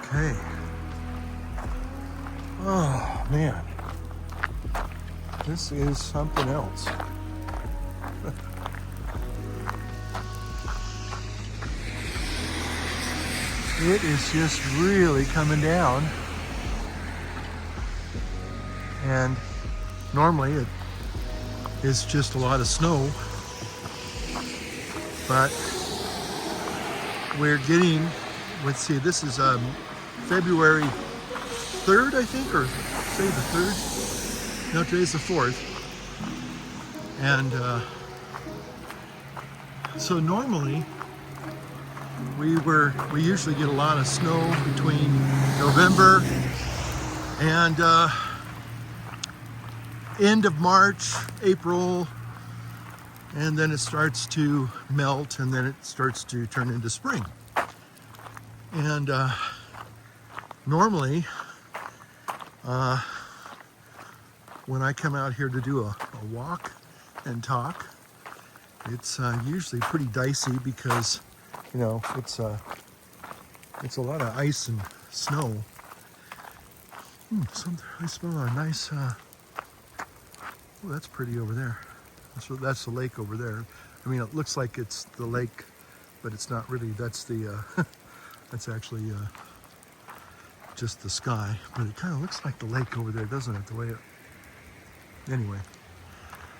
Okay. Oh, man. This is something else. It is just really coming down. And normally it is just a lot of snow. But we're getting, let's see, this is February 3rd, I think, or say the 3rd. No, today's the 4th. And so normally we usually get a lot of snow between November and end of March, April, and then it starts to melt, and then it starts to turn into spring. And normally, when I come out here to do a walk and talk, it's usually pretty dicey because, you know, it's a lot of ice and snow. I smell a nice, oh, that's pretty over there. That's the lake over there. I mean, it looks like it's the lake, but it's not really. That's the, that's actually just the sky. But it kind of looks like the lake over there, doesn't it? The way it, anyway.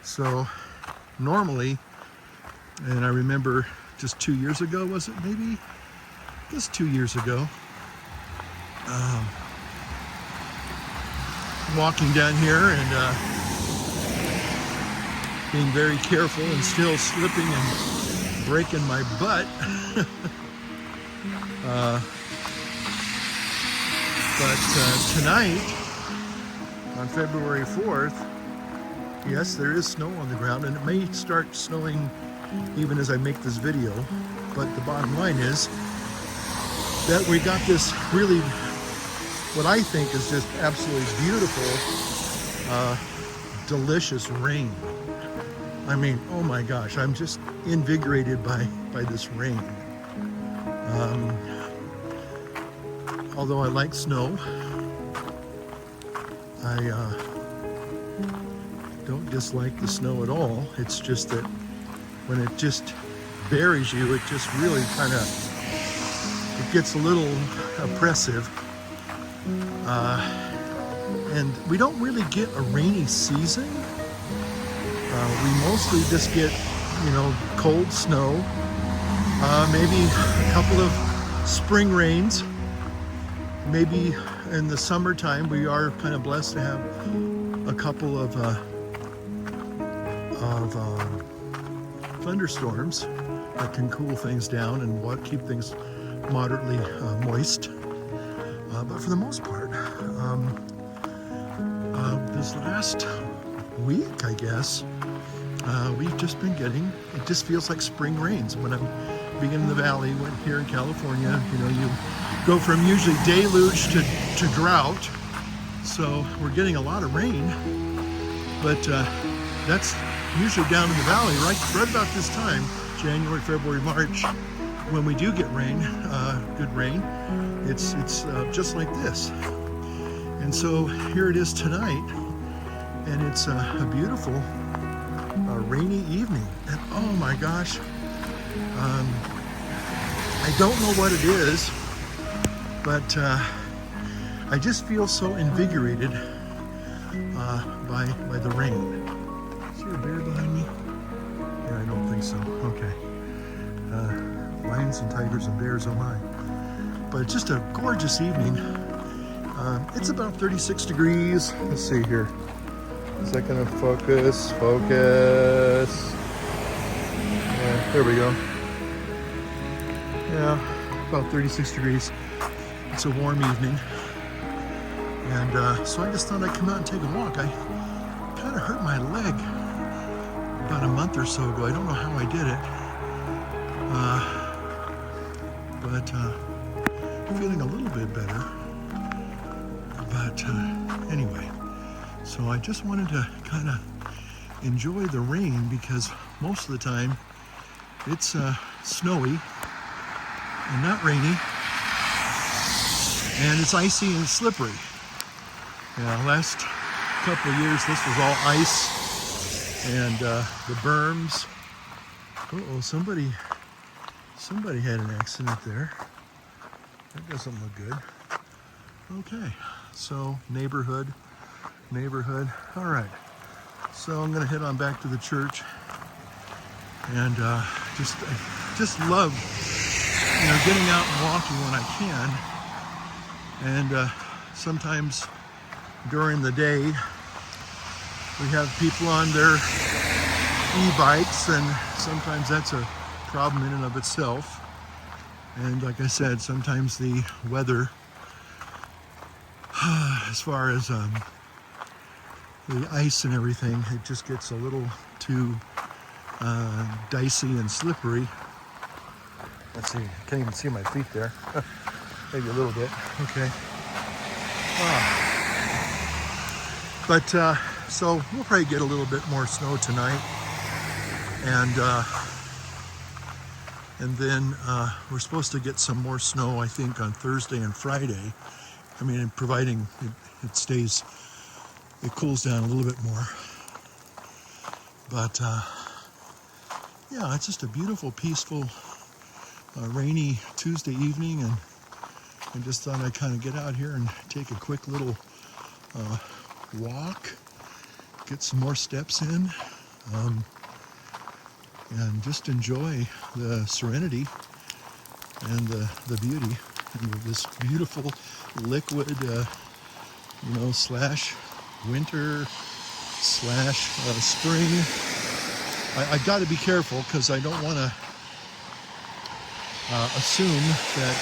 So normally, and I remember just 2 years ago, was it maybe? I guess 2 years ago. Walking down here and being very careful and still slipping and breaking my butt. But tonight, on February 4th, yes, there is snow on the ground, and it may start snowing even as I make this video. But the bottom line is that we got this really, what I think is just absolutely beautiful, delicious rain. I mean, oh my gosh, I'm just invigorated by this rain. Although I like snow, I don't dislike the snow at all. It's just that when it just buries you, it just really kind of, it gets a little oppressive. And we don't really get a rainy season. We mostly just get, you know, cold snow, maybe a couple of spring rains. Maybe in the summertime we are kind of blessed to have a couple of thunderstorms that can cool things down and keep things moderately moist. But for the most part, this last week, I guess, we've just been getting, it just feels like spring rains. When I'm being in the valley, here in California, you know, you go from usually deluge to drought. So we're getting a lot of rain, but that's usually down in the valley, right about this time, January, February, March, when we do get rain, good rain, it's just like this. And so here it is tonight, and it's a beautiful rainy evening. And oh my gosh, I don't know what it is, but I just feel so invigorated by the rain. Is there a bear behind me? Yeah, I don't think so. Okay. Lions and tigers and bears, oh my. But it's just a gorgeous evening. It's about 36 degrees. Let's see here. Is that gonna focus? Focus. Yeah, there we go. Yeah, about 36 degrees. It's a warm evening. And so I just thought I'd come out and take a walk. I kind of hurt my leg about a month or so ago. I don't know how I did it. But I'm feeling a little bit better. But anyway, so I just wanted to kind of enjoy the rain because most of the time it's snowy and not rainy, and it's icy and slippery. Yeah, last couple of years this was all ice and the berms. Uh-oh, somebody had an accident there. That doesn't look good. Okay, so neighborhood. All right, so I'm gonna head on back to the church, and just love, you know, getting out and walking when I can. And sometimes during the day we have people on their e-bikes, and sometimes that's a problem in and of itself. And like I said, sometimes the weather, as far as the ice and everything, it just gets a little too dicey and slippery. Let's see, I can't even see my feet there. Maybe a little bit. Okay. But so we'll probably get a little bit more snow tonight, and then we're supposed to get some more snow, I think, on Thursday and Friday. I mean, providing it stays, it cools down a little bit more. But yeah, it's just a beautiful, peaceful, rainy Tuesday evening, and I just thought I'd kind of get out here and take a quick little walk, get some more steps in, and just enjoy the serenity and the beauty and this beautiful liquid, you know, slash winter slash spring. I got to be careful because I don't want to assume that,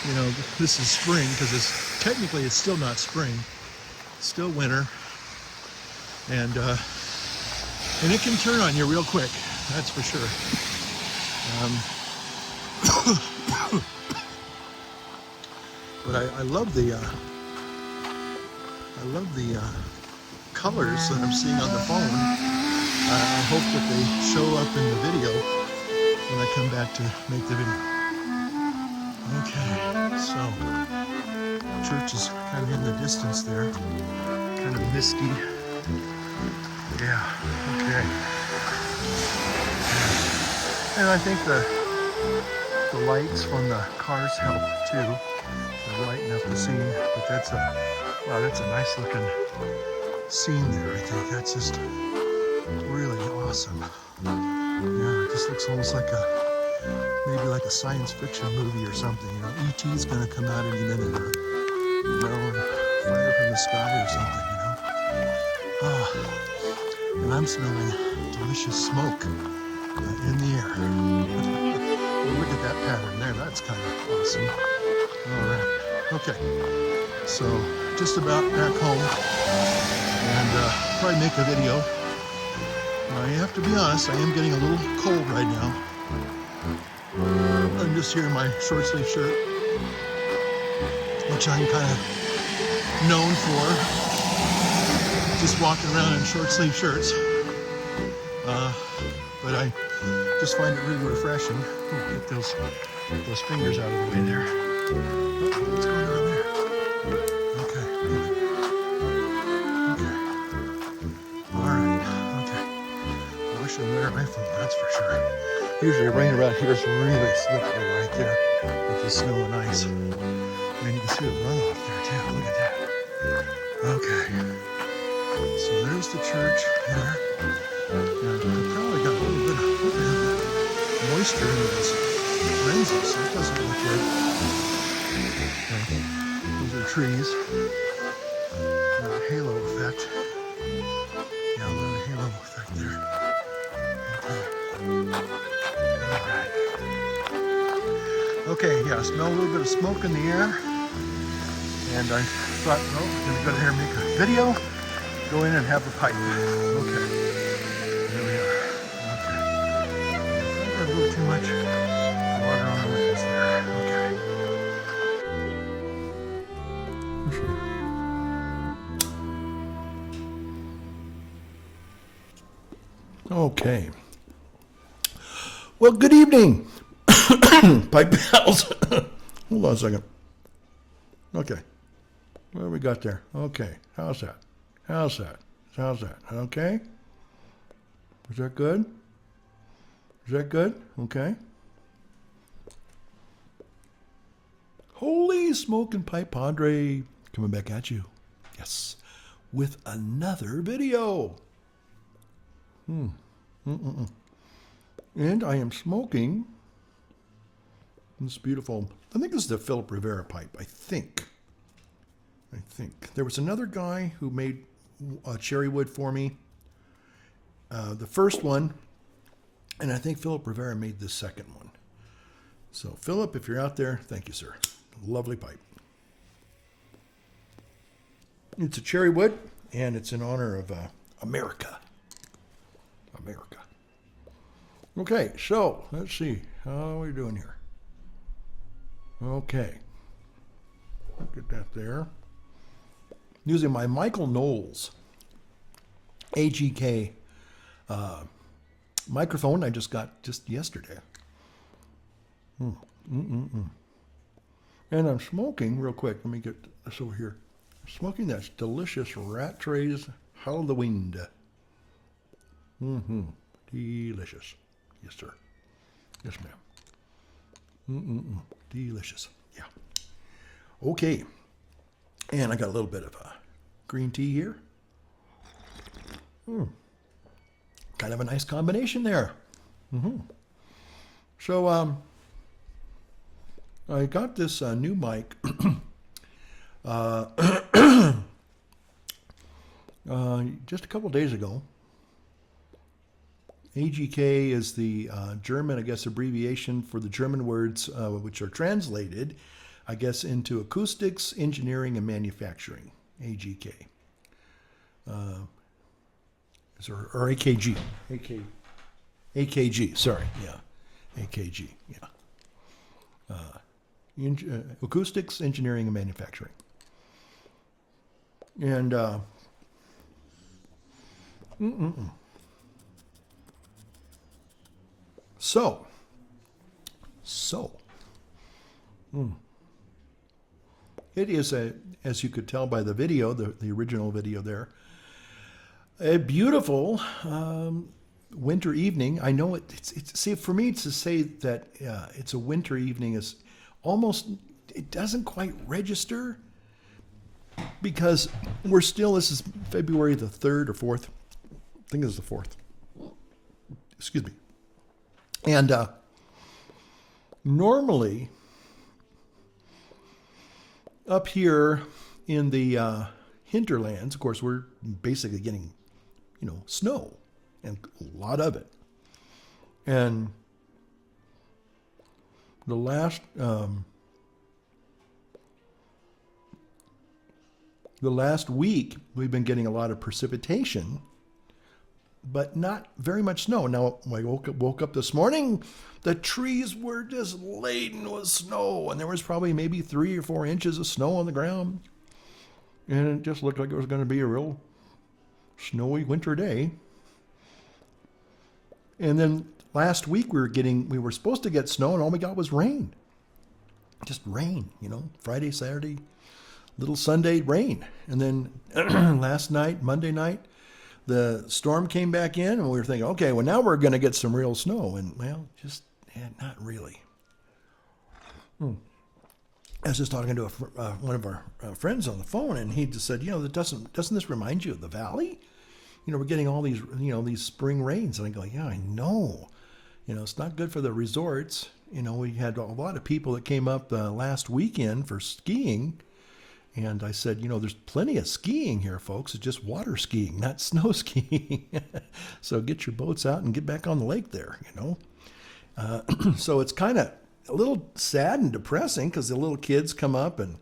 you know, this is spring, because it's still not spring. It's still winter, and it can turn on you real quick. That's for sure. But I love the colors that I'm seeing on the phone. I hope that they show up in the video when I come back to make the video. Okay, so church is kind of in the distance there, kind of misty. Yeah, okay. And I think the lights from the cars help too. They lighten up the scene, but that's a nice looking scene there. I think that's just really awesome. Yeah, it just looks almost like maybe like a science fiction movie or something. You know, E.T.'s gonna come out any minute, or, you know, and fire from the sky or something. You know. Oh, and I'm smelling delicious smoke in the air. Look at that pattern there. That's kind of awesome. All right. Okay. So just about back home, and probably make a video. I have to be honest, I am getting a little cold right now. I'm just here in my short sleeve shirt, which I'm kind of known for, just walking around in short sleeve shirts. But I just find it really refreshing. Ooh, get those fingers out of the way there. Oh, what's going on there? Okay. Okay. All right. Okay. I wish I'd wear my phone, that's for sure. Usually rain around here is really slippery right there with the snow and ice. And you can see the runoff there too. Look at that. Okay. So there's the church there. And I probably got a little bit of moisture in this lenses, so it doesn't look good. Okay. Those are trees. Halo effect. Yeah, a little halo effect there. Okay. Alright. Okay, yeah, I smell a little bit of smoke in the air. And I thought, oh, I'm going to go there and make a video. Go in and have a pipe. Okay. There we are. Okay. I got a little too much water on the lens there. Okay. Okay. Well, good evening, pipe pals. Hold on a second. Okay. What do we got there? Okay. How's that? How's that? How's that? Okay. Is that good? Is that good? Okay. Holy smoking pipe Padre coming back at you. Yes. With another video. And I am smoking this beautiful, I think this is the Philip Rivera pipe, I think. There was another guy who made cherry wood for me. The first one, and I think Philip Rivera made the second one. So Philip, if you're out there, thank you, sir. Lovely pipe. It's a cherry wood, and it's in honor of America. America. Okay, so let's see. How are we doing here? Okay. Look at that there. Using my Michael Knowles AGK microphone I just got just yesterday. And I'm smoking, real quick, let me get this over here. I'm smoking that delicious Rattray's Halloween. Delicious. Yes, sir. Yes, ma'am. Delicious. Yeah. Okay. And I got a little bit of green tea here. Kind of a nice combination there. So I got this new mic just a couple days ago. AGK is the German, I guess, abbreviation for the German words which are translated, I guess, into acoustics, engineering, and manufacturing. AGK. Or AKG. AKG, sorry, yeah. AKG, yeah. Acoustics, engineering, and manufacturing. And So, it is as you could tell by the video, the original video there, a beautiful winter evening. I know it's see, for me to say that it's a winter evening is almost, it doesn't quite register because we're still, this is February the 3rd or 4th. I think it's the 4th. Excuse me. And normally, up here in the hinterlands, of course, we're basically getting, snow, and a lot of it. And the last The last week, we've been getting a lot of precipitation, but not very much snow. Now, when I woke up this morning, the trees were just laden with snow, and there was probably maybe 3 or 4 inches of snow on the ground. And it just looked like it was going to be a real snowy winter day. And then last week we were supposed to get snow, and all we got was rain. Just rain, Friday, Saturday, little Sunday rain. And then last night, Monday night, the storm came back in, and we were thinking, okay, well, now we're going to get some real snow. And, well, just not really. I was just talking to one of our friends on the phone, and he just said, doesn't this remind you of the valley? We're getting all these, these spring rains. And I go, yeah, I know. It's not good for the resorts. We had a lot of people that came up last weekend for skiing. And I said, there's plenty of skiing here, folks. It's just water skiing, not snow skiing. So get your boats out and get back on the lake there, So it's kind of a little sad and depressing because the little kids come up and,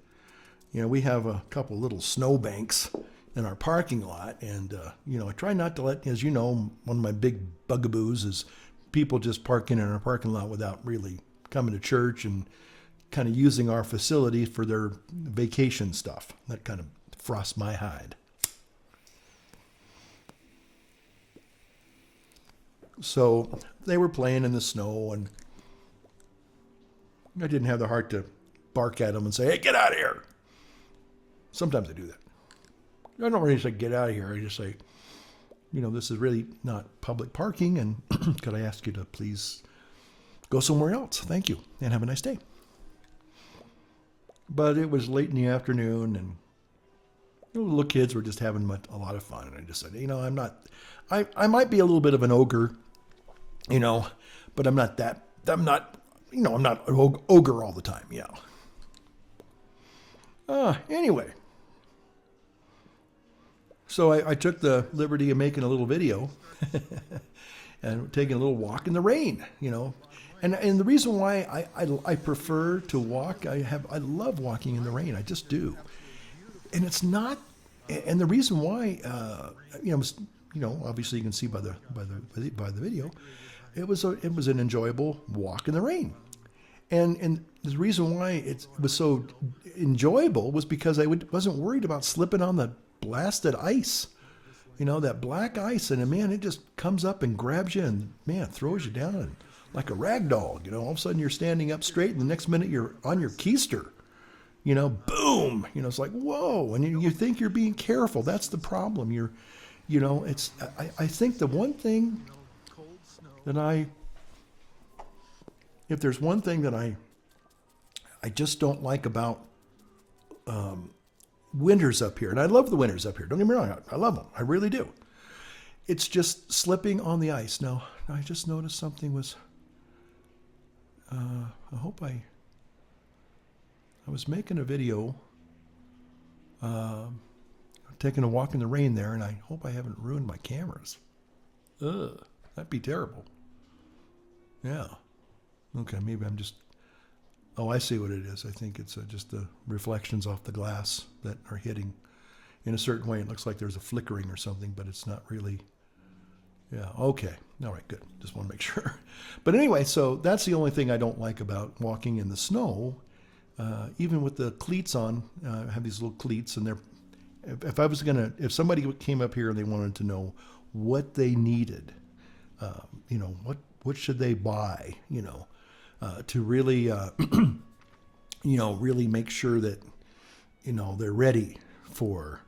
we have a couple little snow banks in our parking lot. And, I try not to let, as you know, one of my big bugaboos is people just parking in our parking lot without really coming to church and kind of using our facility for their vacation stuff. That kind of frosts my hide. So they were playing in the snow, and I didn't have the heart to bark at them and say, hey, get out of here. Sometimes I do that. I don't really say get out of here. I just say, this is really not public parking, and could I ask you to please go somewhere else? Thank you, and have a nice day. But it was late in the afternoon, and the little kids were just having a lot of fun. And I just said, I might be a little bit of an ogre, but I'm not I'm not an ogre all the time. Yeah. Anyway. So I took the liberty of making a little video and taking a little walk in the rain, And the reason why I prefer to walk, I love walking in the rain. I just do. And it's not, and the reason why, obviously you can see by the video, it was an enjoyable walk in the rain. And the reason why it was so enjoyable was because I wasn't worried about slipping on the blasted ice, that black ice, and man, it just comes up and grabs you and man, throws you down and like a rag doll, all of a sudden you're standing up straight and the next minute you're on your keister, boom, it's like, whoa. And you think you're being careful. That's the problem. I think the one thing that if there's one thing that I just don't like about, winters up here, and I love the winters up here. Don't get me wrong, I love them. I really do. It's just slipping on the ice. Now, I just noticed something was. I hope I was making a video, taking a walk in the rain there, and I hope I haven't ruined my cameras. That'd be terrible. Yeah. Okay, maybe I'm just. Oh, I see what it is. I think it's just the reflections off the glass that are hitting in a certain way. It looks like there's a flickering or something, but it's not really. Yeah, okay. All right, good. Just want to make sure. But anyway, so that's the only thing I don't like about walking in the snow. Even with the cleats on, I have these little cleats, and if somebody came up here and they wanted to know what they needed, what should they buy, to really, really make sure that, they're ready for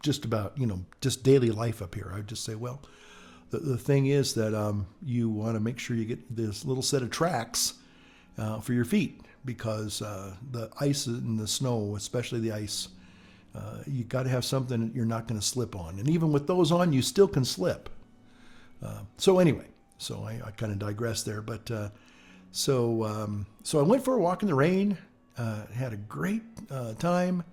just about, just daily life up here. I would just say, well, the thing is that you want to make sure you get this little set of tracks for your feet, because the ice and the snow, especially the ice, you got to have something that you're not going to slip on. And even with those on, you still can slip. So anyway, I kind of digress there, but so I went for a walk in the rain, had a great time.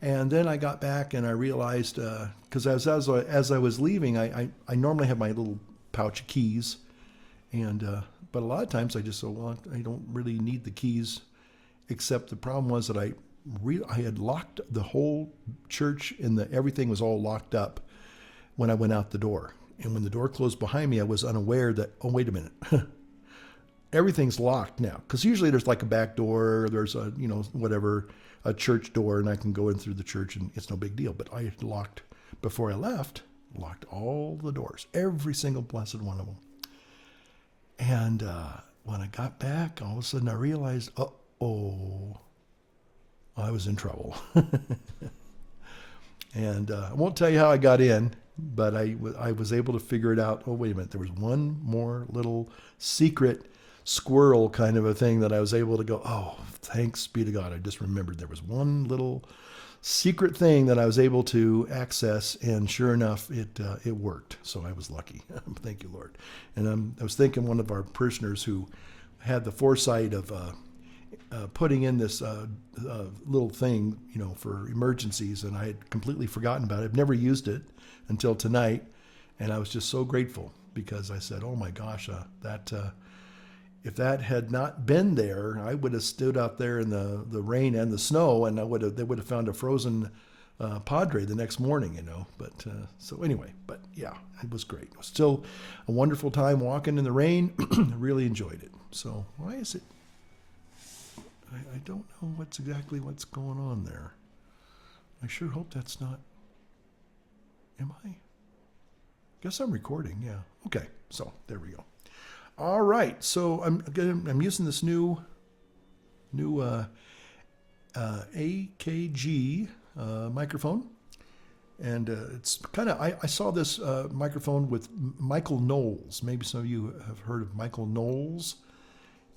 And then I got back and I realized, because as I was leaving, I normally have my little pouch of keys, but a lot of times I just say, well, I don't really need the keys, except the problem was that I had locked the whole church and everything was all locked up when I went out the door. And when the door closed behind me, I was unaware that, oh, wait a minute. Everything's locked now. Because usually there's like a back door, there's a, whatever, a church door, and I can go in through the church and it's no big deal. But I had locked, before I left, locked all the doors, every single blessed one of them. And when I got back, all of a sudden I realized, uh-oh, I was in trouble. And I won't tell you how I got in, but I was able to figure it out. Oh, wait a minute. There was one more little secret squirrel kind of a thing that I was able to go, oh, thanks be to God. I just remembered there was one little secret thing that I was able to access, and sure enough, it worked. So I was lucky. Thank you, Lord. And I was thinking one of our parishioners who had the foresight of putting in this little thing, for emergencies, and I had completely forgotten about it. I've never used it until tonight, and I was just so grateful because I said, "Oh my gosh, if that had not been there, I would have stood out there in the rain and the snow, and they would have found a frozen Padre the next morning, But so anyway, but yeah, it was great. It was still a wonderful time walking in the rain. I really enjoyed it. So why is it? I don't know what's going on there. I sure hope that's not. Am I? Guess I'm recording. Yeah. Okay. So there we go. All right. So I'm using this new AKG microphone, and it's kind of I saw this microphone with Michael Knowles. Maybe some of you have heard of Michael Knowles.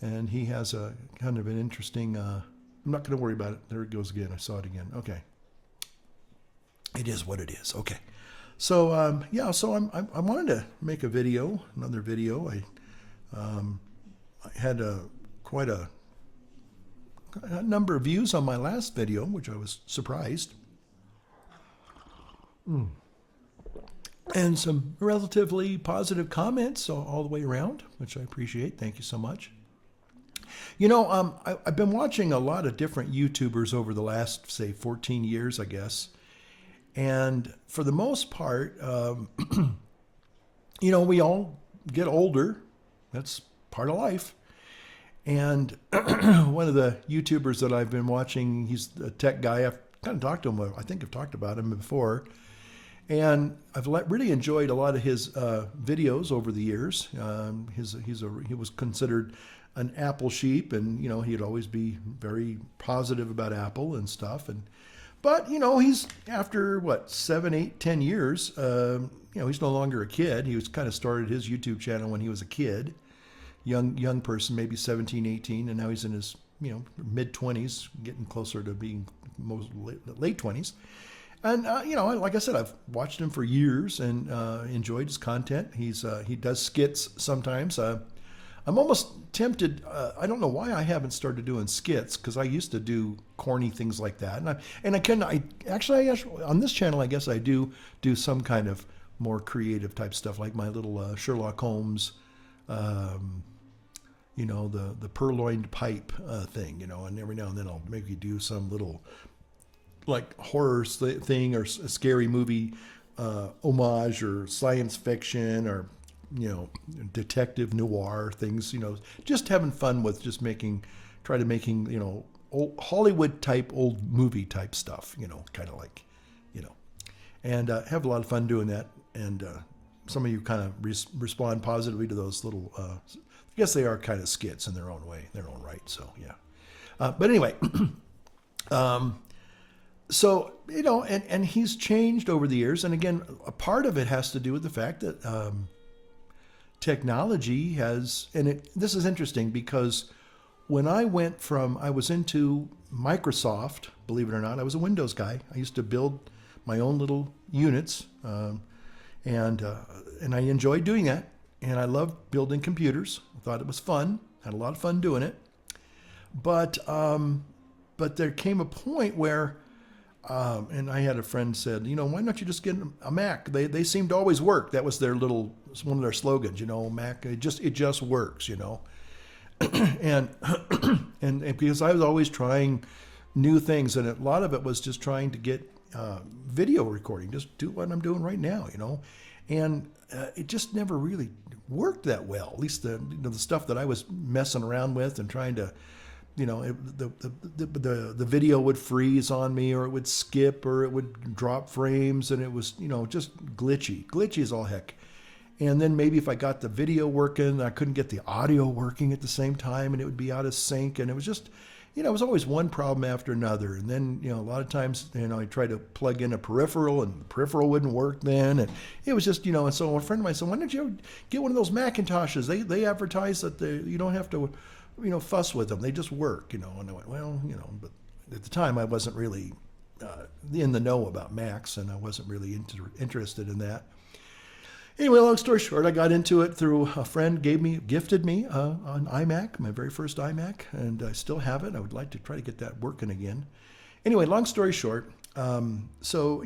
And he has a kind of an interesting, I'm not going to worry about it. There it goes again. I saw it again. Okay. It is what it is. Okay. So, so I wanted to make another video. I had quite a number of views on my last video, which I was surprised. And some relatively positive comments all the way around, which I appreciate. Thank you so much. I've been watching a lot of different YouTubers over the last, say, 14 years, I guess. And for the most part, we all get older. That's part of life. And one of the YouTubers that I've been watching, he's a tech guy. I've kind of talked to him. I think I've talked about him before. And I've really enjoyed a lot of his videos over the years. He was considered an Apple sheep, and he'd always be very positive about Apple and stuff. But he's after 7, 8, 10 years. He's no longer a kid. He was kind of started his YouTube channel when he was a kid, young person, maybe 17, 18, and now he's in his mid 20s, getting closer to being late 20s. And like I said, I've watched him for years and enjoyed his content. He does skits sometimes. I'm almost tempted. I don't know why I haven't started doing skits, because I used to do corny things like that. I actually on this channel, I guess I do some kind of more creative type stuff, like my little Sherlock Holmes, the purloined pipe thing, and every now and then I'll maybe do some little like horror thing or a scary movie homage, or science fiction, or detective noir things, just having fun with just making old Hollywood type, old movie type stuff, kind of like, and have a lot of fun doing that. And some of you kind of respond positively to those little, I guess they are kind of skits in their own way, their own right. So, yeah. But anyway, so, and he's changed over the years. And again, a part of it has to do with the fact that, technology has, this is interesting because when I was into Microsoft, believe it or not, I was a Windows guy. I used to build my own little units, and I enjoyed doing that. And I loved building computers. I thought it was fun. Had a lot of fun doing it. But there came a point where, and I had a friend said, why don't you just get a Mac? They seem to always work. That was one of their slogans, Mac. It just works, and and because I was always trying new things, and a lot of it was just trying to get video recording, just do what I'm doing right now, and it just never really worked that well. At least the stuff that I was messing around with and trying to, the video would freeze on me, or it would skip, or it would drop frames, and it was just glitchy as all heck. And then maybe if I got the video working, I couldn't get the audio working at the same time, and it would be out of sync, and it was just, it was always one problem after another. And then, a lot of times, I tried to plug in a peripheral, and the peripheral wouldn't work then. And it was just, and so a friend of mine said, why don't you get one of those Macintoshes? They advertise that you don't have to, fuss with them. They just work, And I went, well, but at the time I wasn't really in the know about Macs, and I wasn't really interested in that. Anyway, long story short, I got into it through a friend gifted me an iMac, my very first iMac, and I still have it. I would like to try to get that working again. Anyway, long story short, so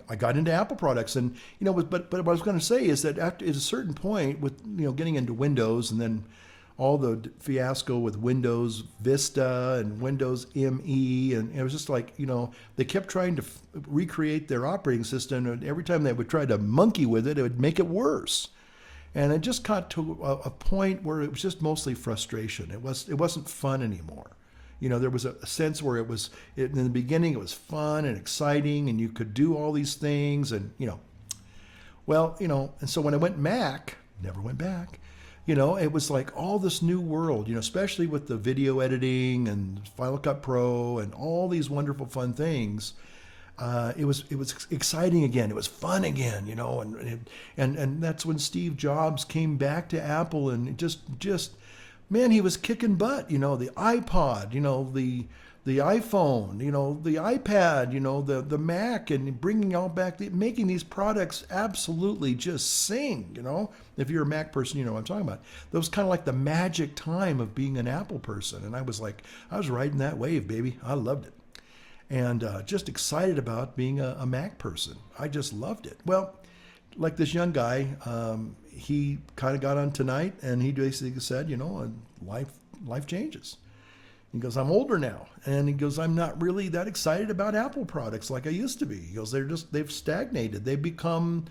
I got into Apple products, and but what I was going to say is that at a certain point, with getting into Windows, and then all the fiasco with Windows Vista and Windows ME, and it was just like, they kept trying to recreate their operating system, and every time they would try to monkey with it, it would make it worse. And it just got to a point where it was just mostly frustration. It wasn't fun anymore. There was a sense where in the beginning it was fun and exciting, and you could do all these things, and and so when I went Mac, never went back. It was like all this new world, especially with the video editing and Final Cut Pro and all these wonderful fun things. It was exciting again. It was fun again, and that's when Steve Jobs came back to Apple, and just man, he was kicking butt. The iPod, the iPhone, the iPad, the Mac, and bringing all back, making these products absolutely just sing, If you're a Mac person, you know what I'm talking about. That was kind of like the magic time of being an Apple person. And I was riding that wave, baby. I loved it. And just excited about being a Mac person. I just loved it. Well, like this young guy, he kind of got on Tonight, and he basically said, life changes. He goes, I'm older now. And he goes, I'm not really that excited about Apple products like I used to be. He goes, they've stagnated. They've become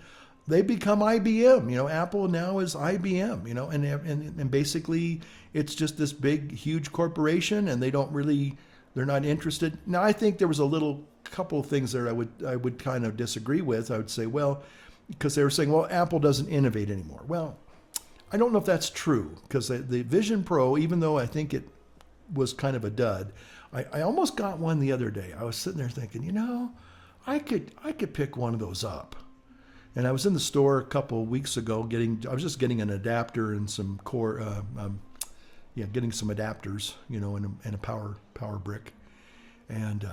IBM. Apple now is IBM, and basically it's just this big, huge corporation, and they're not interested. Now, I think there was a couple of things there I would kind of disagree with. I would say, well, because they were saying, well, Apple doesn't innovate anymore. Well, I don't know if that's true, because the Vision Pro, even though I think it was kind of a dud, I almost got one the other day. I was sitting there thinking, I could pick one of those up. And I was in the store a couple of weeks ago I was just getting an adapter and some getting some adapters, and a power brick. And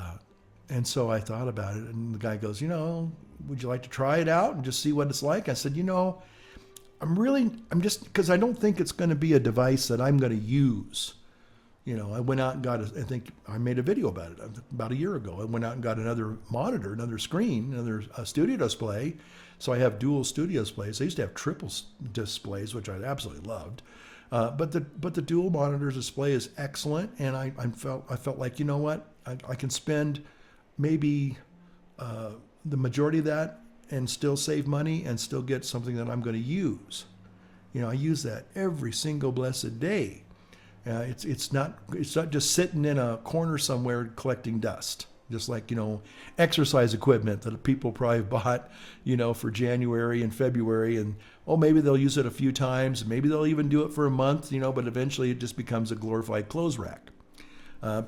so I thought about it, and the guy goes, would you like to try it out and just see what it's like? I said, I'm just, because I don't think it's going to be a device that I'm going to use. I went out and I think I made a video about it about a year ago. I went out and got another monitor, another screen, another studio display. So I have dual studio displays. I used to have triple displays, which I absolutely loved. But the dual monitor display is excellent. And I felt like, what? I can spend maybe the majority of that and still save money and still get something that I'm going to use. I use that every single blessed day. It's not just sitting in a corner somewhere collecting dust, just like, exercise equipment that people probably bought, for January and February, and maybe they'll use it a few times, maybe they'll even do it for a month, but eventually it just becomes a glorified clothes rack.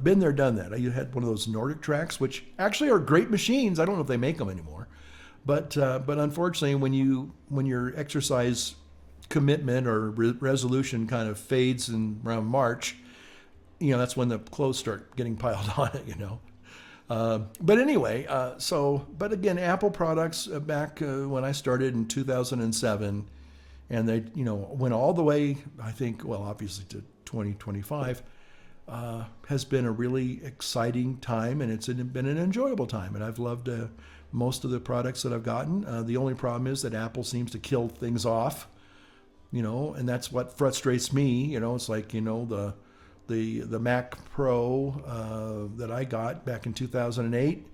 Been there, done that. I had one of those Nordic Tracks, which actually are great machines. I don't know if they make them anymore, but unfortunately, when your exercise commitment or resolution kind of fades in around March, that's when the clothes start getting piled on it, But anyway, but again, Apple products back when I started in 2007, and they, went all the way, I think, well, obviously to 2025, has been a really exciting time, and it's been an enjoyable time, and I've loved most of the products that I've gotten. The only problem is that Apple seems to kill things off. And that's what frustrates me. It's like, The Mac Pro that I got back in 2008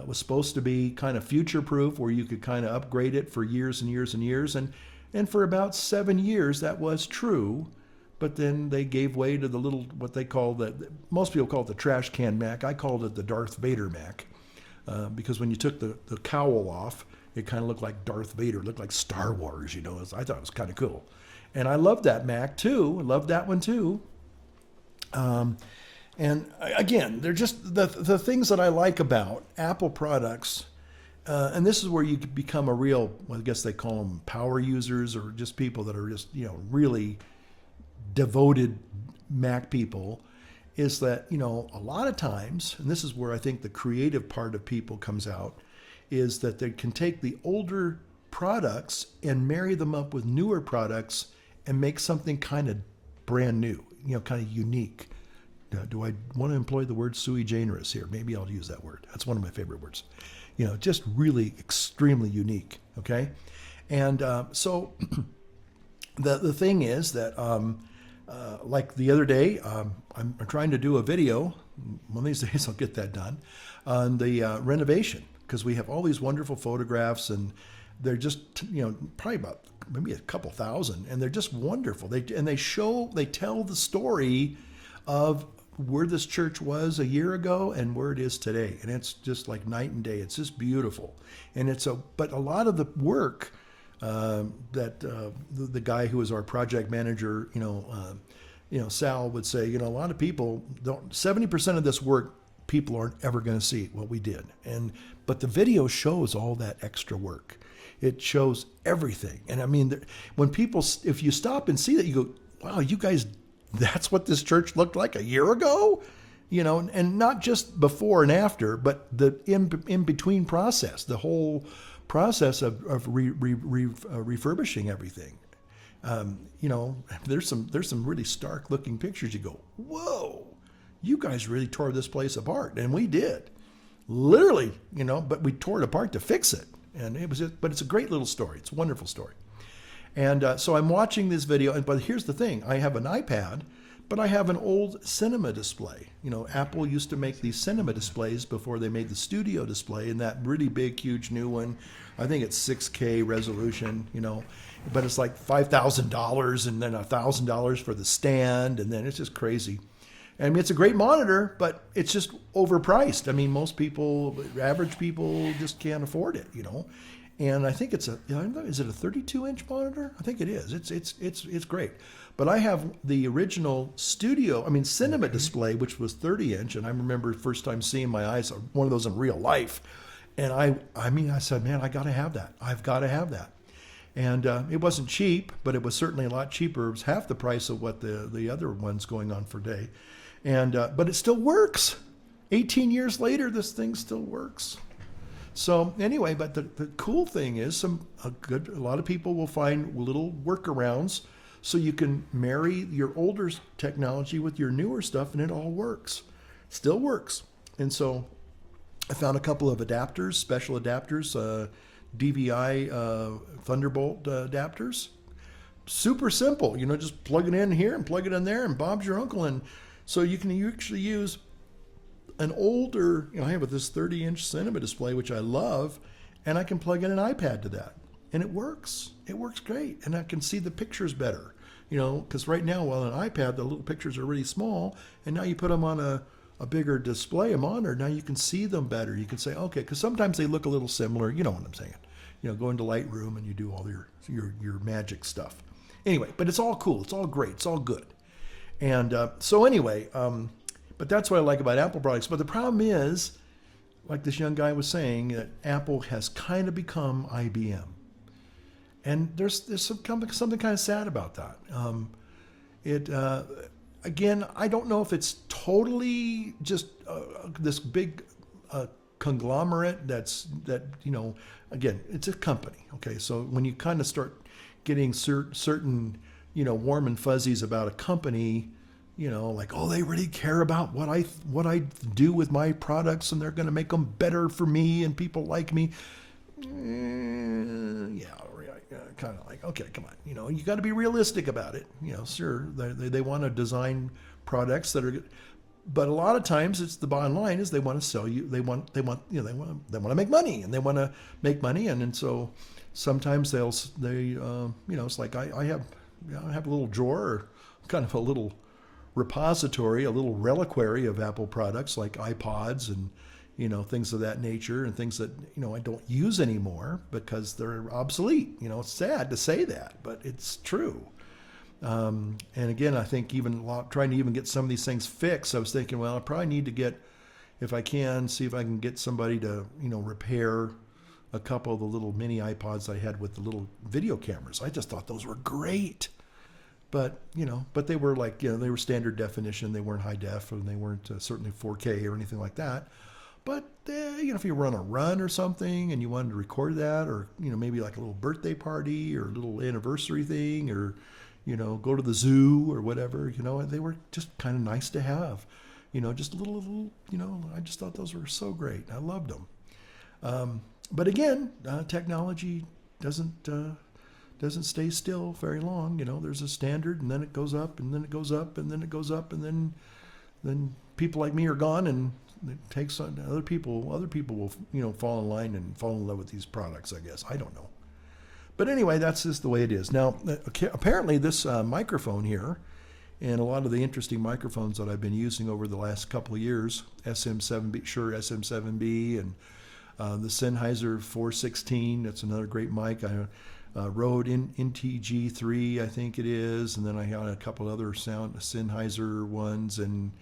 was supposed to be kind of future proof, where you could kind of upgrade it for years and years and years. And for about 7 years, that was true. But then they gave way to the little, what they call most people call it the trash can Mac. I called it the Darth Vader Mac because when you took the cowl off, it kind of looked like Darth Vader, it looked like Star Wars, I thought it was kind of cool. And I loved that Mac too. I loved that one too. And again, they're just the things that I like about Apple products. And this is where you become a real, well, I guess they call them power users, or just people that are just, really devoted Mac people, is that, a lot of times, and this is where I think the creative part of people comes out, is that they can take the older products and marry them up with newer products and make something kind of brand new, kind of unique. Do I want to employ the word sui generis here? Maybe I'll use that word. That's one of my favorite words. Just really extremely unique. Okay. And so the thing is that, like the other day, I'm trying to do a video. One of these days I'll get that done on the renovation, because we have all these wonderful photographs, and they're just, probably about maybe a couple thousand, and they're just wonderful. They tell the story of where this church was a year ago and where it is today. And it's just like night and day. It's just beautiful. And but a lot of the work that the guy who was our project manager, Sal would say, a lot of people don't, 70% of this work, people aren't ever going to see what we did. But the video shows all that extra work. It shows everything. And I mean, when people, if you stop and see that, you go, wow, you guys, that's what this church looked like a year ago, and not just before and after, but the in between process, the whole process of refurbishing everything. There's some really stark looking pictures. You go, whoa, you guys really tore this place apart, and we did, literally, but we tore it apart to fix it, and but it's a great little story. It's a wonderful story. And so I'm watching this video, but here's the thing. I have an iPad, but I have an old cinema display. Apple used to make these cinema displays before they made the studio display, and that really big, huge new one. I think it's 6K resolution, but it's like $5,000 and then $1,000 for the stand, and then it's just crazy. I mean, it's a great monitor, but it's just overpriced. I mean, most people, average people, just can't afford it, And I think is it a 32-inch monitor? I think it is. It's great. But I have the original cinema display, which was 30-inch, and I remember first time seeing my eyes one of those in real life, and I said, man, I got to have that. I've got to have that. And it wasn't cheap, but it was certainly a lot cheaper. It was half the price of what the other one's going on for day, and but it still works. 18 years later, this thing still works. So anyway, but the cool thing is a lot of people will find little workarounds so you can marry your older technology with your newer stuff, and it all works. Still works. And so I found a couple of adapters, special adapters, DVI Thunderbolt adapters. Super simple, just plug it in here and plug it in there, and Bob's your uncle. And so you can actually use an older, I have this 30-inch cinema display, which I love, and I can plug in an iPad to that, and it works. It works great, and I can see the pictures better, because right now, on an iPad, the little pictures are really small, and now you put them on a bigger display, a monitor, now you can see them better. You can say, okay, because sometimes they look a little similar, you know what I'm saying. Go into Lightroom and you do all your magic stuff. Anyway, but it's all cool. It's all great. It's all good. And so anyway, but that's what I like about Apple products. But the problem is, like this young guy was saying, that Apple has kind of become IBM. And there's something kind of sad about that. Again, I don't know if it's totally just this big conglomerate again, it's a company. Okay, so when you kind of start getting certain, warm and fuzzies about a company, like, oh, they really care about what I do with my products, and they're going to make them better for me, and people like me. Yeah, kind of like, okay, come on, you got to be realistic about it. Sure, they want to design products that are good, but a lot of times it's the bottom line is they want to sell you. They want to make money, and they want to make money, and so sometimes it's like I have a little drawer, kind of a little repository, a little reliquary of Apple products like iPods and things of that nature, and things that I don't use anymore because they're obsolete. It's sad to say that, but it's true. And again, I think trying to even get some of these things fixed, I was thinking, well, I probably need to get, if I can, see if I can get somebody to repair a couple of the little mini iPods I had with the little video cameras. I just thought those were great. But they were like, they were standard definition. They weren't high def, and they weren't certainly 4K or anything like that. But if you were on a run or something and you wanted to record that, or maybe like a little birthday party or a little anniversary thing, or go to the zoo or whatever, they were just kind of nice to have. Just a little. I just thought those were so great. I loved them. But again, technology doesn't stay still very long. There's a standard, and then it goes up, and then it goes up, and then it goes up, and then people like me are gone, and it takes on other people will fall in line and fall in love with these products, I guess. I don't know. But anyway, that's just the way it is. Now, apparently this microphone here, and a lot of the interesting microphones that I've been using over the last couple of years, SM7B, Shure SM7B, and the Sennheiser 416, that's another great mic. Rode NTG3, I think it is, and then I had a couple other Sennheiser ones, and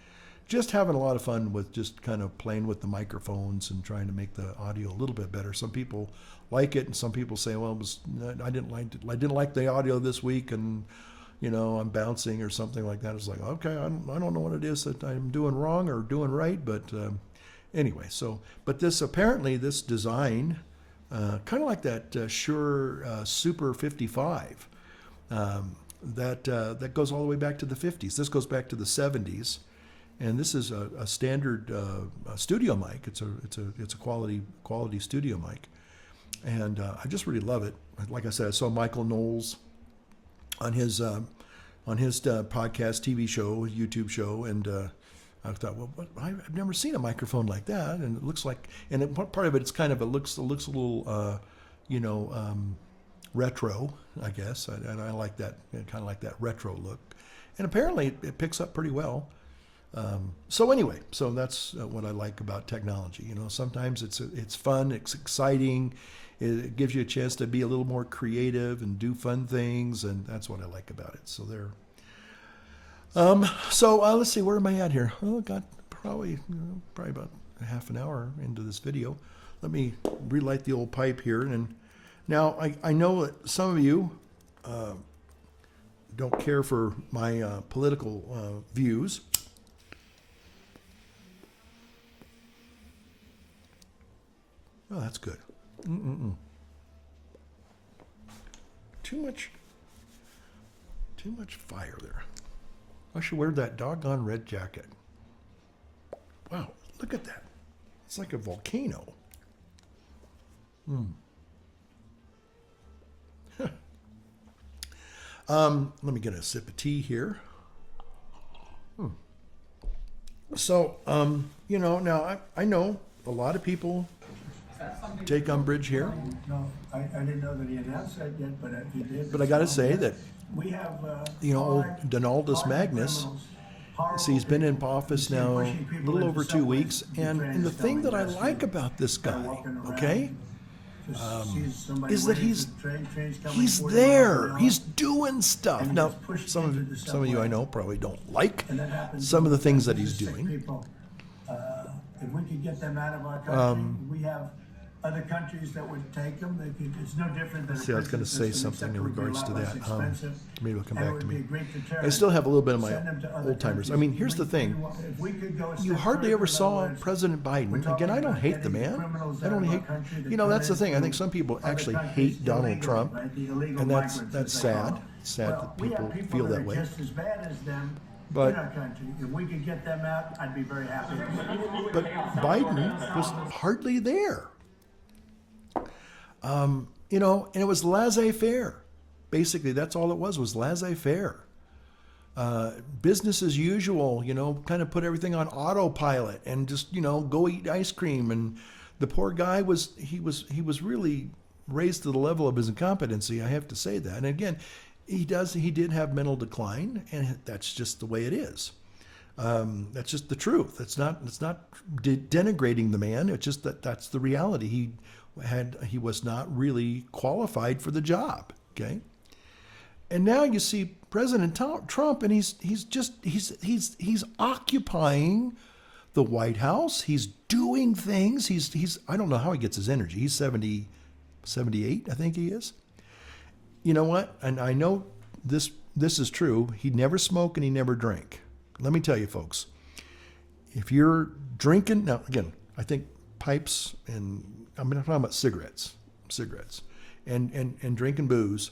just having a lot of fun with just kind of playing with the microphones and trying to make the audio a little bit better. Some people like it, and some people say, well, I didn't like the audio this week, and I'm bouncing or something like that. It's like, okay, I don't know what it is that I'm doing wrong or doing right, but anyway. But this design, kind of like that Shure Super 55, that goes all the way back to the 50s. This goes back to the 70s. And this is a standard studio mic. It's a quality studio mic, and I just really love it. Like I said, I saw Michael Knowles on his podcast, TV show, YouTube show, and I thought, well, I've never seen a microphone like that, and it looks like, and part of it looks a little retro, I guess, and I like that, kind of like that retro look, and apparently it picks up pretty well. So that's what I like about technology. Sometimes it's fun, it's exciting, it gives you a chance to be a little more creative and do fun things, and that's what I like about it. So there. Let's see, where am I at here? Oh, got probably about a half an hour into this video. Let me relight the old pipe here, and now I know that some of you don't care for my political views. Oh, that's good. Too much fire there. I should wear that doggone red jacket. Wow, look at that. It's like a volcano. Let me get a sip of tea here. So, now I know a lot of people take umbrage here. No, I didn't know that he announced that yet, but he did. But I got to say that, we have, old Donaldus Magnus, see, he's been in office now a little over 2 weeks, and the thing that I like about this guy, okay, is that he's there, he's doing stuff. Now, some of you I know probably don't like some of the things that he's doing. If we could get them out of our country, we have other countries that would take them. It's no different than. See, I was going to say something in regards to that. Maybe it'll come back to me. I still have a little bit of my old timers. I mean, here's the thing. You hardly ever saw President Biden. Again, I don't hate the man. I don't hate. That's the thing. I think some people actually hate Donald Trump, and that's sad. It's sad that people feel that way. Just as bad as them. But, in our country. If we could get them out, I'd be very happy. But Biden was hardly there. and it was laissez-faire. Basically, that's all it was laissez-faire. Business as usual, kind of put everything on autopilot and just, go eat ice cream. And the poor guy was really raised to the level of his incompetency. I have to say that. And again, he did have mental decline, and that's just the way it is. That's just the truth. It's not denigrating the man. It's just that's the reality. He was not really qualified for the job. Okay. And now you see President Trump, and he's occupying the White House. He's doing things. He's I don't know how he gets his energy. He's 78, I think he is. You know what? And I know this is true. He never smoked and he never drank. Let me tell you, folks, if you're drinking, now again, I think pipes and I'm not talking about cigarettes, and drinking booze,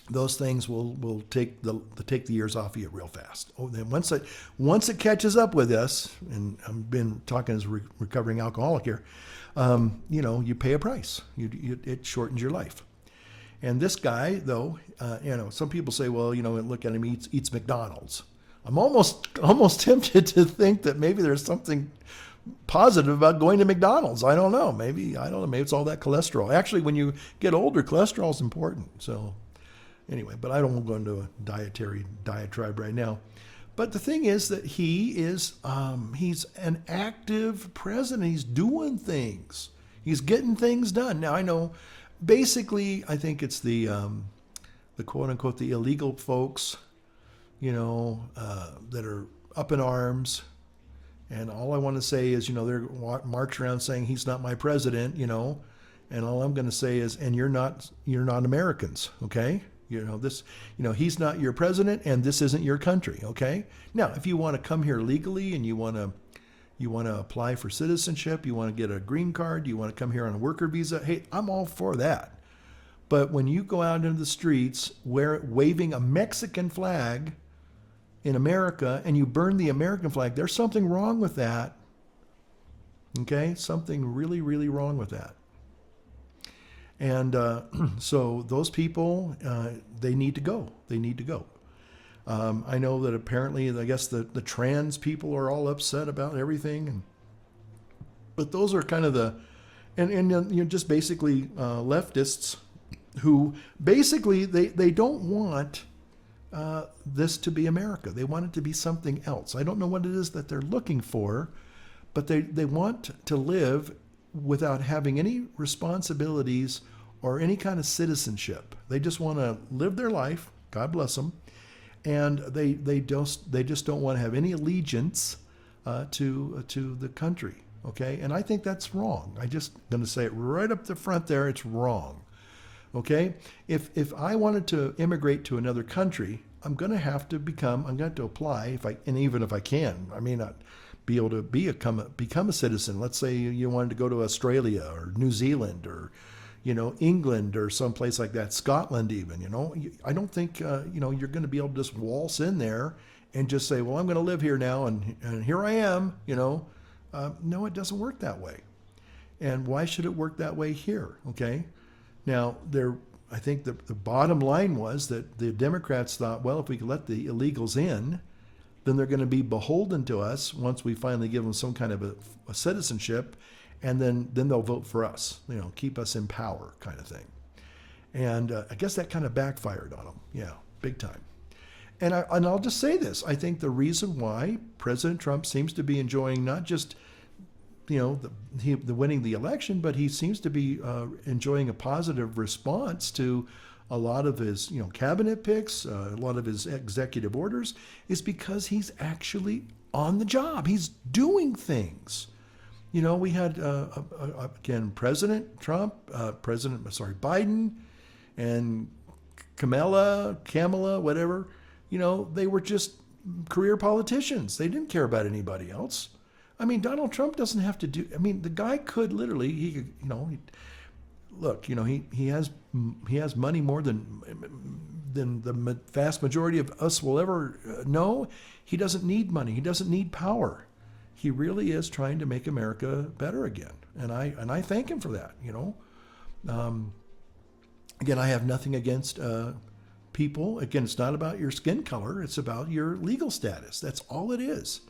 those things will take the years off of you real fast. Oh, then once it catches up with us, and I've been talking as a recovering alcoholic here, you pay a price. It shortens your life. And this guy, though, some people say, well, look at him, he eats McDonald's. I'm almost tempted to think that maybe there's something positive about going to McDonald's. I don't know. Maybe it's all that cholesterol. Actually, when you get older, cholesterol is important. So anyway, but I don't want to go into a diatribe right now. But the thing is that he's an active president. He's doing things. He's getting things done. Now I know, basically, I think it's the quote unquote the illegal folks, that are up in arms. And all I want to say is, they're marching around saying he's not my president, and all I'm going to say is, and you're not Americans, okay? He's not your president, and this isn't your country, okay? Now, if you want to come here legally and you want to apply for citizenship, you want to get a green card, you want to come here on a worker visa, hey, I'm all for that. But when you go out into the streets waving a Mexican flag in America and you burn the American flag, there's something wrong with that. Okay? Something really, really wrong with that. And so those people, they need to go. They need to go. I know that apparently, I guess the trans people are all upset about everything. But those are kind of just basically leftists who basically they don't want this to be America. They want it to be something else. I don't know what it is that they're looking for, but they want to live without having any responsibilities or any kind of citizenship. They just want to live their life. God bless them. And they just don't want to have any allegiance to the country. Okay, and I think that's wrong. I'm just going to say it right up the front there. It's wrong. Okay, if I wanted to immigrate to another country, I'm going to have to apply even if I can. I may not be able to become a citizen. Let's say you wanted to go to Australia or New Zealand or England or someplace like that, Scotland even. I don't think you're going to be able to just waltz in there and just say, well, I'm going to live here now and here I am. No, it doesn't work that way. And why should it work that way here? Okay. Now, I think the bottom line was that the Democrats thought, well, if we could let the illegals in, then they're going to be beholden to us once we finally give them some kind of a citizenship, and then they'll vote for us, keep us in power kind of thing. And I guess that kind of backfired on them. Yeah, big time. And I'll just say this. I think the reason why President Trump seems to be enjoying not just the winning the election, but he seems to be enjoying a positive response to a lot of his cabinet picks, a lot of his executive orders, is because he's actually on the job. He's doing things. We had again President Trump, Biden, and Kamala, whatever. They were just career politicians. They didn't care about anybody else. I mean, Donald Trump doesn't have to do. I mean, the guy could literally. He could, he has money more than the vast majority of us will ever know. He doesn't need money. He doesn't need power. He really is trying to make America better again, and I thank him for that. Again, I have nothing against people. Again, it's not about your skin color. It's about your legal status. That's all it is.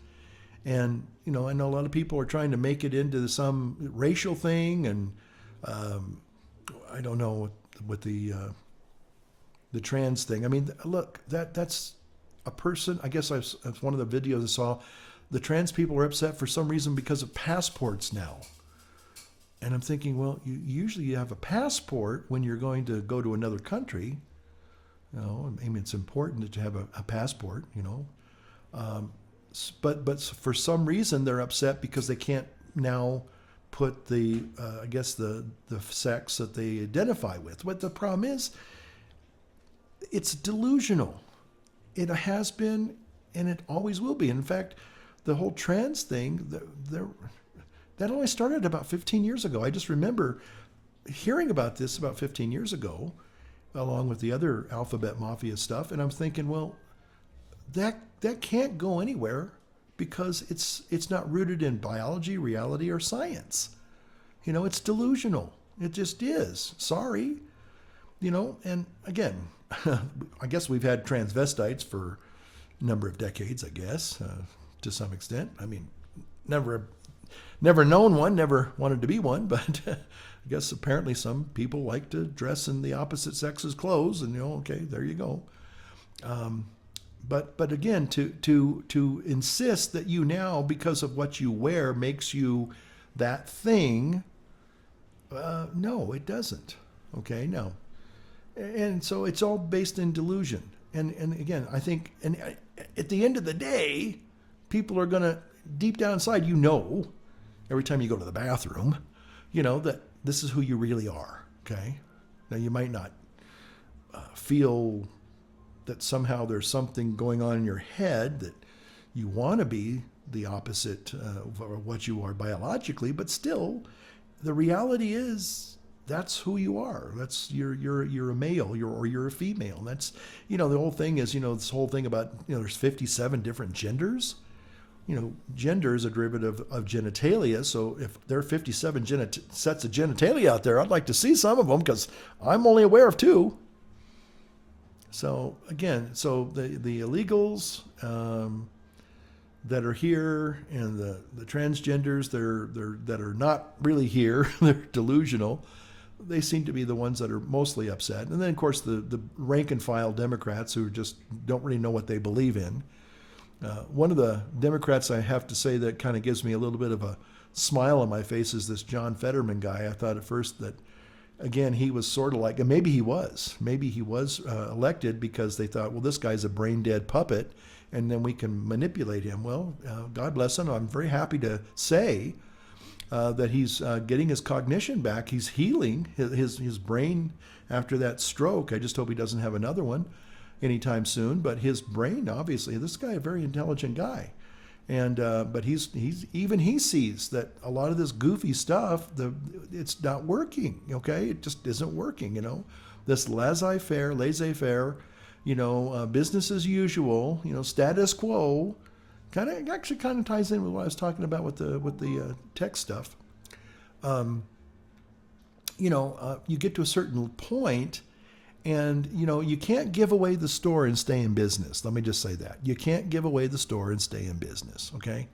And, I know a lot of people are trying to make it into some racial thing. And I don't know what the trans thing. I mean, look, that's a person. I guess that's one of the videos I saw. The trans people are upset for some reason because of passports now. And I'm thinking, well, you have a passport when you're going to go to another country. I mean, it's important to have a passport, but for some reason they're upset because they can't now put the I guess the sex that they identify with. What the problem is, it's delusional. It has been, and it always will be. In fact, the whole trans thing, that only started about 15 years ago. I just remember hearing about this about 15 years ago, along with the other alphabet mafia stuff. And I'm thinking, well, that can't go anywhere because it's not rooted in biology, reality, or science. It's delusional. It just is. Sorry. And again, I guess we've had transvestites for a number of decades, I guess, to some extent. I mean, never known one, never wanted to be one, but I guess apparently some people like to dress in the opposite sex's clothes, and okay, there you go. But again, to insist that you now, because of what you wear, makes you that thing, no, it doesn't. Okay, no. And so it's all based in delusion. And again, I think, and at the end of the day, people are going to, deep down inside, every time you go to the bathroom, that this is who you really are, okay? Now, you might not feel that somehow there's something going on in your head that you want to be the opposite of what you are biologically, but still, the reality is that's who you are. That's you're a male, or you're a female. And that's, the whole thing is, this whole thing about, there's 57 different genders. Gender is a derivative of genitalia. So if there are 57 sets of genitalia out there, I'd like to see some of them because I'm only aware of 2. So again, the illegals that are here and the transgenders that are not really here, they're delusional. They seem to be the ones that are mostly upset. And then, of course, the rank and file Democrats who just don't really know what they believe in. One of the Democrats, I have to say, that kind of gives me a little bit of a smile on my face is this John Fetterman guy. I thought at first that, again, he was sort of like, and maybe he was elected because they thought, well, this guy's a brain dead puppet, and then we can manipulate him. Well, God bless him. I'm very happy to say that he's getting his cognition back. He's healing his brain after that stroke. I just hope he doesn't have another one anytime soon. But his brain, obviously, this guy, a very intelligent guy, and but he sees that a lot of this goofy stuff, it's not working. Okay, it just isn't working. This laissez-faire, business as usual, status quo. Actually kind of ties in with what I was talking about with the tech stuff. You get to a certain point, and you can't give away the store and stay in business. Let me just say that you can't give away the store and stay in business. Okay,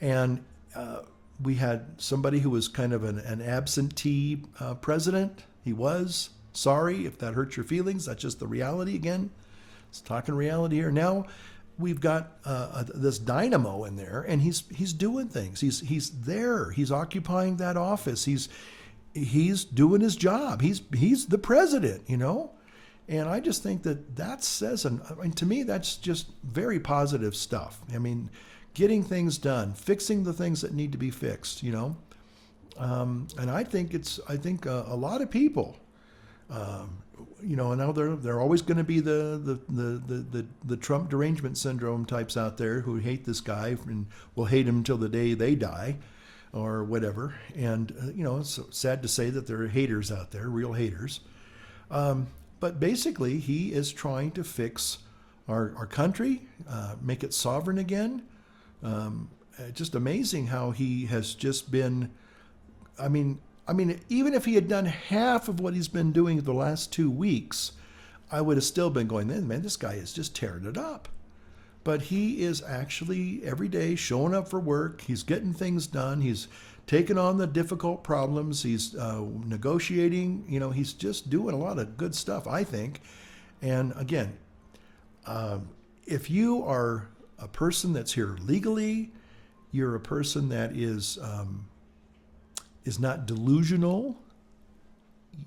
and we had somebody who was kind of an absentee president. He was. Sorry if that hurts your feelings. That's just the reality. Again, it's talking reality here now. We've got this dynamo in there, and he's doing things. He's there. He's occupying that office. He's doing his job. He's the president, And I just think that says, to me, that's just very positive stuff. I mean, getting things done, fixing the things that need to be fixed, And I think a lot of people. Now they're always going to be the Trump derangement syndrome types out there who hate this guy and will hate him until the day they die, or whatever. And it's sad to say that there are haters out there, real haters. But basically, he is trying to fix our country, make it sovereign again. Just amazing how he has just been. I mean, I mean, even if he had done half of what he's been doing the last 2 weeks, I would have still been going, man, this guy is just tearing it up. But he is actually every day showing up for work. He's getting things done. He's taking on the difficult problems. He's negotiating. He's just doing a lot of good stuff, I think. And again, if you are a person that's here legally, you're a person that is not delusional,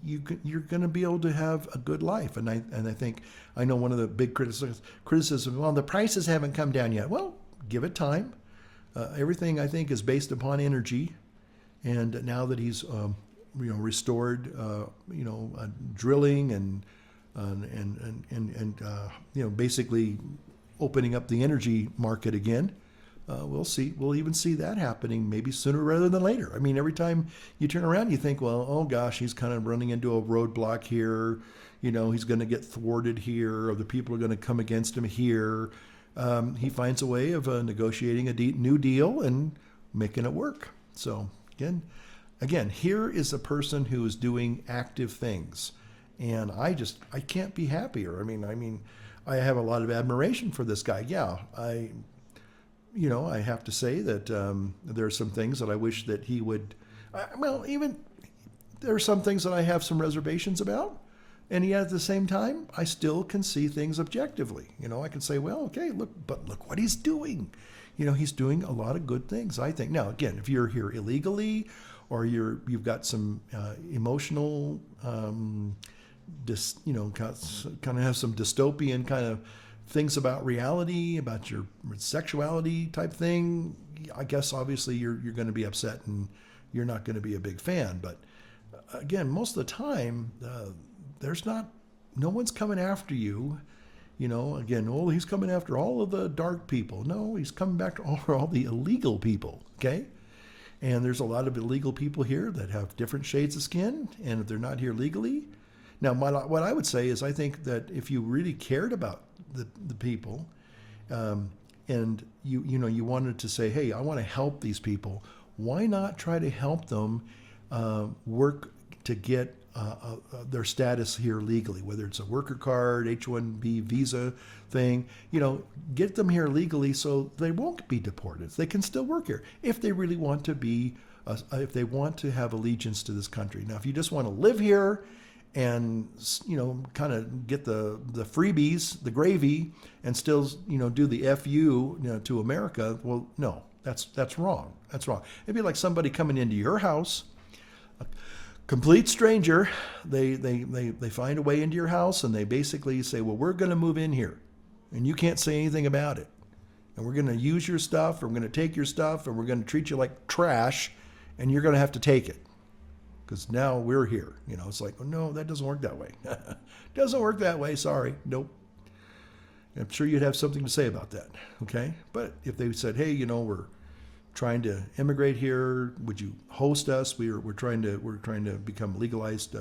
you're going to be able to have a good life. And I think, I know one of the big criticisms, well, the prices haven't come down yet. Well, give it time. Everything, I think, is based upon energy. And now that he's restored drilling and basically opening up the energy market again, we'll see. We'll even see that happening maybe sooner rather than later. I mean, every time you turn around, you think, well, oh gosh, he's kind of running into a roadblock here. He's going to get thwarted here, or the people are going to come against him here. He finds a way of negotiating a new deal and making it work. So again, here is a person who is doing active things, and I can't be happier. I mean, I have a lot of admiration for this guy. Yeah, I have to say that there are some things that I wish that he would. Even there are some things that I have some reservations about, and yet at the same time, I still can see things objectively. I can say, well, okay, look what he's doing. He's doing a lot of good things, I think. Now, again, if you're here illegally, or you've got some emotional, kind of have some dystopian kind of things about reality, about your sexuality type thing, I guess obviously you're going to be upset and you're not going to be a big fan. But again, most of the time, no one's coming after you. Again, he's coming after all of the dark people. No, he's coming after all the illegal people, okay? And there's a lot of illegal people here that have different shades of skin, and if they're not here legally. Now, what I would say is I think that if you really cared about the people, and you wanted to say, hey, I want to help these people, why not try to help them work to get their status here legally, whether it's a worker card, H-1B visa thing, get them here legally so they won't be deported. They can still work here if they really want to be, if they want to have allegiance to this country. Now, if you just want to live here and, kind of get the freebies, the gravy, and still, do the FU, to America, well, no, that's wrong. That's wrong. It'd be like somebody coming into your house, complete stranger, they find a way into your house and they basically say, well, we're going to move in here and you can't say anything about it. And we're going to use your stuff, or we're going to take your stuff, and we're going to treat you like trash, and you're going to have to take it because now we're here. It's like, oh, no, that doesn't work that way. Doesn't work that way. Sorry. Nope. I'm sure you'd have something to say about that. Okay. But if they said, hey, we're trying to immigrate here, would you host us? We're trying to become legalized,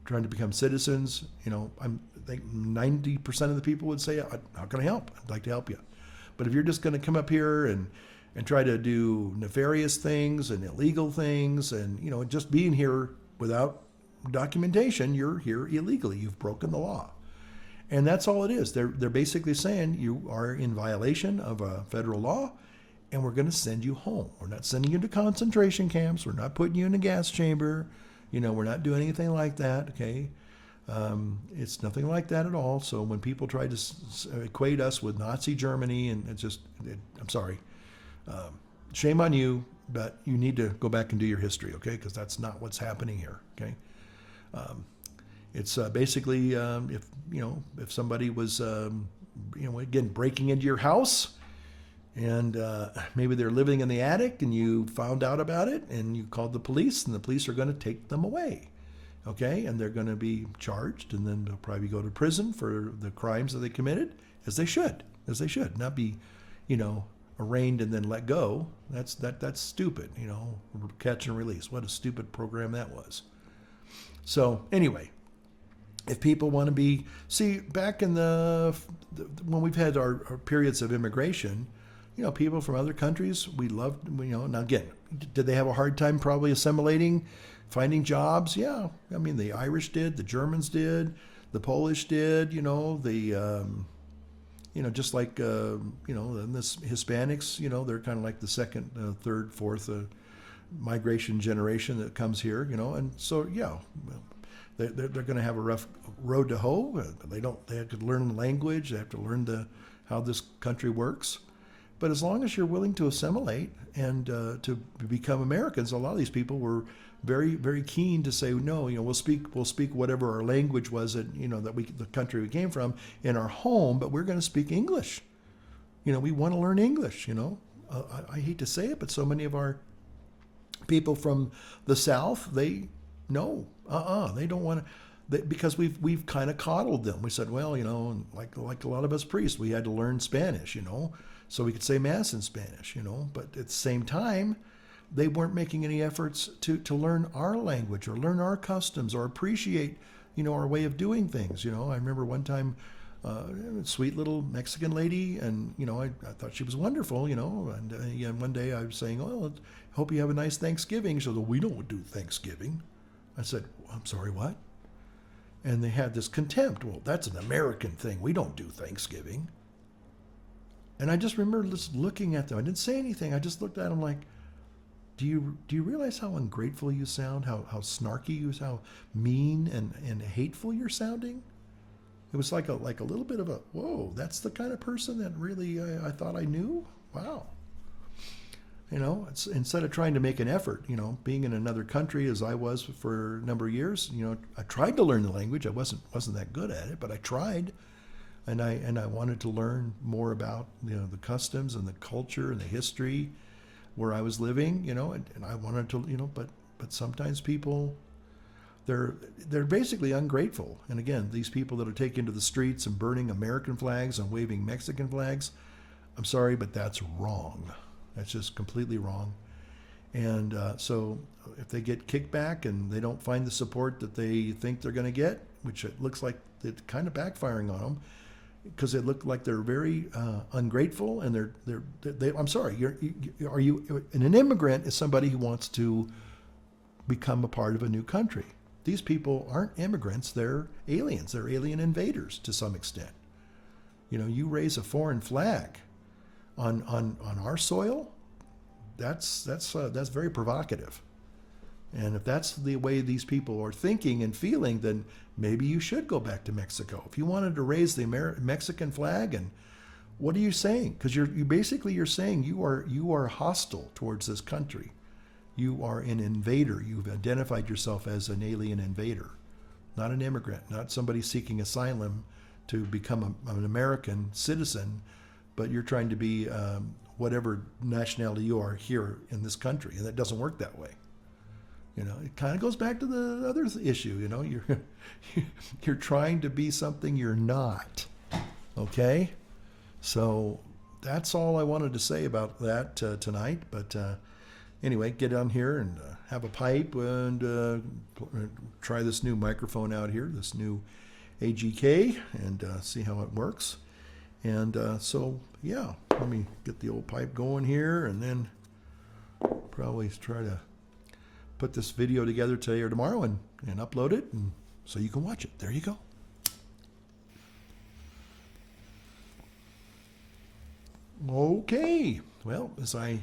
trying to become citizens. I think 90% of the people would say, how can I help? I'd like to help you. But if you're just going to come up here and try to do nefarious things and illegal things, and just being here without documentation, you're here illegally. You've broken the law. And that's all it is. They're basically saying you are in violation of a federal law, and we're going to send you home. We're not sending you to concentration camps. We're not putting you in a gas chamber. We're not doing anything like that, okay? It's nothing like that at all. So when people try to equate us with Nazi Germany, and I'm sorry, shame on you, but you need to go back and do your history, okay? Because that's not what's happening here, okay? It's basically if somebody was again breaking into your house, and maybe they're living in the attic, and you found out about it, and you called the police, and the police are going to take them away, okay? And they're going to be charged, and then they'll probably go to prison for the crimes that they committed, as they should, not be, arraigned and then let go. That's stupid, catch and release. What a stupid program that was. So anyway, if people want to back in when we've had our periods of immigration, people from other countries, we loved, now again, did they have a hard time probably assimilating, Finding jobs, yeah. I mean, the Irish did, the Germans did, the Polish did, just like, and this Hispanics, they're kind of like the second, third, fourth migration generation that comes here, and so, yeah, they're going to have a rough road to hoe. They have to learn the language, they have to learn how this country works. But as long as you're willing to assimilate and to become Americans, a lot of these people were very, very keen to say, no, we'll speak whatever our language was that the country we came from in our home, but we're going to speak English. We want to learn English. I hate to say it, but so many of our people from the South, they don't want to. Because we've kind of coddled them. We said, well, like a lot of us priests, we had to learn Spanish, so we could say Mass in Spanish, But at the same time, they weren't making any efforts to learn our language or learn our customs or appreciate, our way of doing things. I remember one time, a sweet little Mexican lady, and I thought she was wonderful, and one day I was saying, oh, I hope you have a nice Thanksgiving. She said, well, we don't do Thanksgiving. I said, well, I'm sorry, what? And they had this contempt. Well, that's an American thing. We don't do Thanksgiving. And I just remember just looking at them. I didn't say anything. I just looked at them like, do you realize how ungrateful you sound? How snarky you sound? How mean and hateful you're sounding? It was like a little bit of a, whoa, that's the kind of person that really I thought I knew? Wow. It's, instead of trying to make an effort, being in another country as I was for a number of years, I tried to learn the language. I wasn't that good at it, but I tried. And I wanted to learn more about the customs and the culture and the history where I was living, and I wanted to, but sometimes people, they're basically ungrateful. And again, these people that are taken to the streets and burning American flags and waving Mexican flags, I'm sorry, but that's wrong. That's just completely wrong. And so if they get kickback and they don't find the support that they think they're going to get, which it looks like it's kind of backfiring on them, because it looked like they're very ungrateful, and they I'm sorry. An immigrant is somebody who wants to become a part of a new country. These people aren't immigrants; they're aliens. They're alien invaders to some extent. You raise a foreign flag on our soil. That's very provocative. And if that's the way these people are thinking and feeling, then maybe you should go back to Mexico. If you wanted to raise the Mexican flag, and what are you saying? Because you're saying you are hostile towards this country. You are an invader. You've identified yourself as an alien invader, not an immigrant, not somebody seeking asylum to become an American citizen, but you're trying to be whatever nationality you are here in this country, and that doesn't work that way. It kind of goes back to the other issue. You're trying to be something you're not. Okay, so that's all I wanted to say about that tonight. But anyway, get on here and have a pipe and try this new microphone out here, this new AGK, and see how it works. And so, yeah, let me get the old pipe going here, and then probably try to put this video together today or tomorrow and upload it, and so you can watch it. There you go. Okay. Well, as I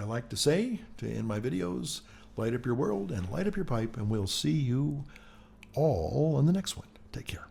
like to say to end my videos, light up your world and light up your pipe, and we'll see you all on the next one. Take care.